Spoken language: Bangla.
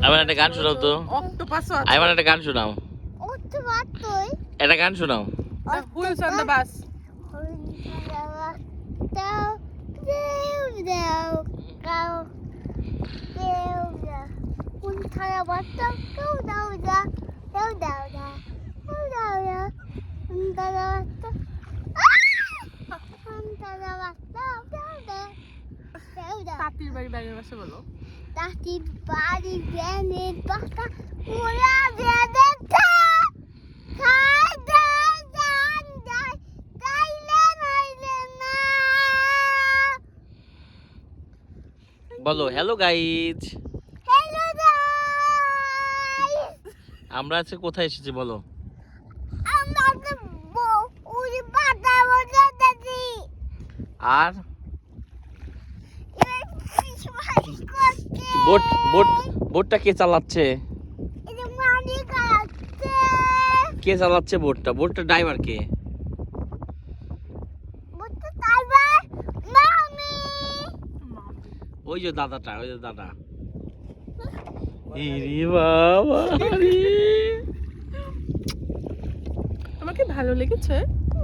আমার একটা গান শোনাও তো। অক্টোপাস আমার একটা গান শোনাও। অক্টোপাস তুই একটা গান শোনাও। হুইলস অন দ্য বাস দাও দেও দাও দাও দেও দাও কোন খারাপ বাচ্চা কেউ দাও দাও দেও দাও দাও দেও দাও দাও কোন খারাপ বাচ্চা কোন খারাপ বাচ্চা দেও দাও দেও দাও তাঁতির বাড়ি ব্যাঙের বাসা বলো। তাঁতির বাড়ি ব্যাঙের বাসা ওরা বেঁধে খায় দেয় জান যায় তাইলে নইলে না। বলো হ্যালো গাইজ, হ্যালো গাইস আমরা আজকে কোথায় এসেছি বলো। আমরা তো উড়ি পাতা বসাতেছি আর করতে বোট বোট বোটটা কে চালাচ্ছে? এটা মানি খাচ্ছে কে চালাচ্ছে বোটটা? বোটটা ড্রাইভার কে? বুঝতে পারবে মামি ওই যে দাদাটা, ওই যে দাদা। ইরে বাবা রে। তোমার কি ভালো লেগেছে?